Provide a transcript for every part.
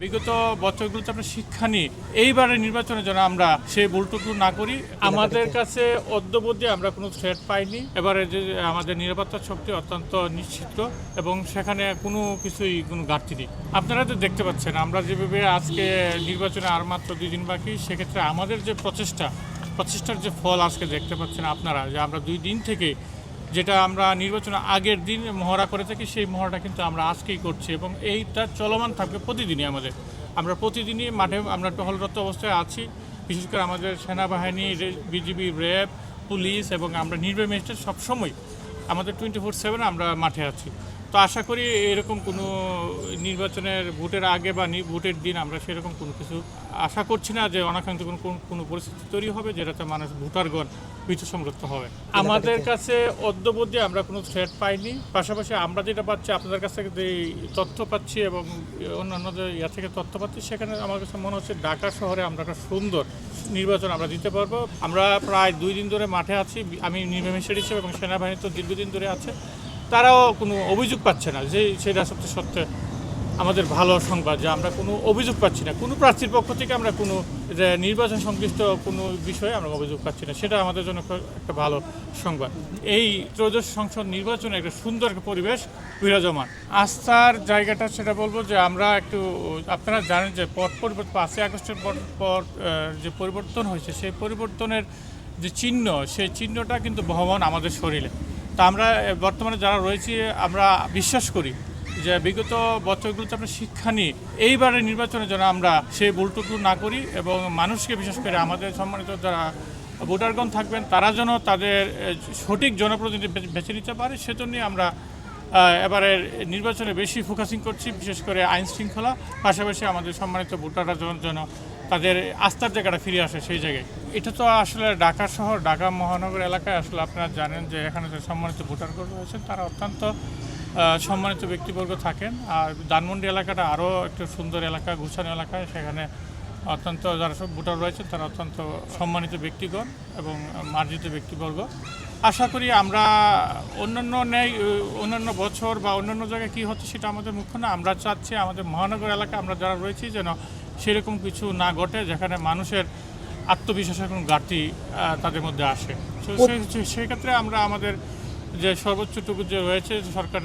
বিগত বছরগুলোতে আমরা শিক্ষা নিয়ে এইবারের নির্বাচনের জন্য আমরা সেই ভুলটুকু না করি। আমাদের কাছে অদ্যবধি আমরা কোনো থ্রেট পাইনি। এবারে যে আমাদের নিরাপত্তা শক্তি অত্যন্ত নিশ্চিত এবং সেখানে কোনো ঘাটতি নেই। আপনারা তো দেখতে পাচ্ছেন আমরা যেভাবে আজকে নির্বাচনে আর মাত্র 2 দিন বাকি, সেক্ষেত্রে আমাদের যে প্রচেষ্টার যে ফল আজকে দেখতে পাচ্ছেন আপনারা, যে আমরা 2 দিন থেকে যেটা আমরা নির্বাচনের আগের দিন মহড়া করে থাকি, সেই মহড়াটা কিন্তু আমরা আজকেই করছি এবং এইটা চলমান থাকবে প্রতিদিনই। আমরা প্রতিদিনই মাঠে আমরা টহলরত অবস্থায় আছি। বিশেষ করে আমাদের সেনাবাহিনী, বিজিবি, র্যাব, পুলিশ এবং আমরা নির্বাহী ম্যাজিস্ট্রেট সবসময় আমাদের 24/7 আমরা মাঠে আছি। তো আশা করি এরকম কোনো নির্বাচনের ভোটের আগে বা ভোটের দিন আমরা সেরকম কোনো কিছু আশা করছি না যে অনাকাঙ্ক্ষিত কোনো পরিস্থিতি তৈরি হবে যেটাতে মানুষ ভোটারগণ বিচক্ষণগ্রস্ত হবে। আমাদের কাছে অদ্যবধি আমরা কোনো থ্রেট পাইনি। পাশাপাশি আমরা যেটা পাচ্ছি, আপনাদের কাছ থেকে যে তথ্য পাচ্ছি এবং অন্যান্য যে থেকে তথ্য পাচ্ছি, সেখানে আমার কাছে মনে হচ্ছে ঢাকা শহরে আমরা একটা সুন্দর নির্বাচন আমরা দিতে পারবো। আমরা প্রায় 2 দিন ধরে মাঠে আছি। আমি নির্বাহী ম্যাজিস্ট্রেট হিসেবে এবং সেনাবাহিনী তো দীর্ঘদিন ধরে আছে, তারাও কোনো অভিযোগ পাচ্ছে না। সেটা সত্যি আমাদের ভালো সংবাদ যে আমরা কোনো অভিযোগ পাচ্ছি না। কোনো প্রার্থীর পক্ষ থেকে আমরা কোনো যে নির্বাচন সংশ্লিষ্ট কোনো বিষয়ে আমরা অভিযোগ পাচ্ছি না। সেটা আমাদের জন্য একটা ভালো সংবাদ। এই ত্রয়োদশ সংসদ নির্বাচনে একটা সুন্দর পরিবেশ বিরাজমান। আস্থার জায়গাটা সেটা বলবো যে আমরা আপনারা জানেন যে পরিবর্তন 5ই আগস্টের পর যে পরিবর্তন হয়েছে, সেই পরিবর্তনের যে চিহ্ন, সেই চিহ্নটা কিন্তু বহমান আমাদের শরীরে। তা আমরা বর্তমানে যারা রয়েছি, আমরা বিশ্বাস করি যে বিগত বছরগুলোতে আমরা শিক্ষা নিয়ে এইবারের নির্বাচনের জন্য আমরা সেই ভুলটুকু না করি এবং মানুষকে, বিশেষ করে আমাদের সম্মানিত যারা ভোটারগণ থাকবেন, তারা যেন তাদের সঠিক জনপ্রতিনিধি বেছে নিতে পারে, সেজন্যই আমরা এবারের নির্বাচনে বেশি ফোকাসিং করছি। বিশেষ করে আইন শৃঙ্খলা, পাশাপাশি আমাদের সম্মানিত ভোটাররা যেন তাদের আস্থার জায়গাটা ফিরে আসে সেই জায়গায়। এটা তো আসলে ঢাকা শহর, ঢাকা মহানগর এলাকায় আসলে আপনারা জানেন যে এখানে যে সম্মানিত ভোটারগণ রয়েছেন, তারা অত্যন্ত সম্মানিত ব্যক্তিবর্গ থাকেন। আর ধানমন্ডি এলাকাটা আরও একটু সুন্দর এলাকা, গুছানো এলাকায়, সেখানে অত্যন্ত যারা সব ভোটার রয়েছেন তারা অত্যন্ত সম্মানিত ব্যক্তিগণ এবং মার্জিত ব্যক্তিবর্গ। আশা করি আমরা অন্যান্য বছর বা অন্যান্য জায়গায় কী হচ্ছে সেটা আমাদের মুখ্য না। আমরা চাচ্ছি আমাদের মহানগর এলাকা আমরা যারা রয়েছি যেন সেরকম কিছু না ঘটে, যেখানে মানুষের আত্মবিশ্বাসের কোনো ঘাটতি তাদের মধ্যে আসে। সেক্ষেত্রে আমরা আমাদের যে সর্বোচ্চটুকু যে রয়েছে সরকার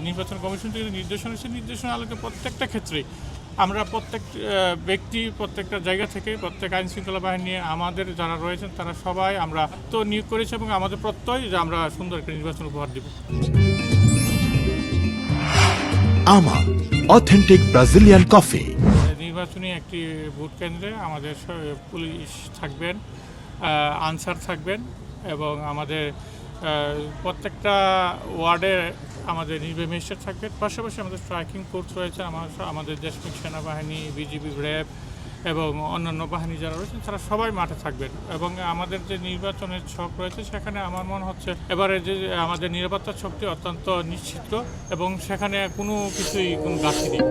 নির্বাচন কমিশন থেকে নির্দেশনা আলোকে প্রত্যেকটা ক্ষেত্রেই আমরা প্রত্যেক ব্যক্তি, প্রত্যেকটা জায়গা থেকে, প্রত্যেক আইন শৃঙ্খলা বাহিনী আমাদের যারা রয়েছেন তারা সবাই আমরা তো নিয়োগ করেছি এবং আমাদের প্রত্যয় যে আমরা সুন্দর একটা নির্বাচন উপহার দেব। আমা অথেন্টিক ব্রাজিলিয়ান কফি। নির্বাচনী একটি ভোট কেন্দ্রে আমাদের পুলিশ থাকবেন, আনসার থাকবেন এবং আমাদের প্রত্যেকটা ওয়ার্ডে আমাদের নির্বাহী ম্যাজিস্ট্রেট থাকবেন। পাশাপাশি আমাদের স্ট্রাইকিং ফোর্স রয়েছে, আমাদের দেশপ্রেমিক সেনাবাহিনী, বিজিবি, র্যাব এবং অন্যান্য বাহিনী যারা রয়েছেন তারা সবাই মাঠে থাকবেন। এবং আমাদের যে নির্বাচনের ছক রয়েছে, সেখানে আমার মনে হচ্ছে এবারে যে আমাদের নিরাপত্তা শক্তি অত্যন্ত নিশ্চিত এবং সেখানে কোনো ঘাটতি নেই।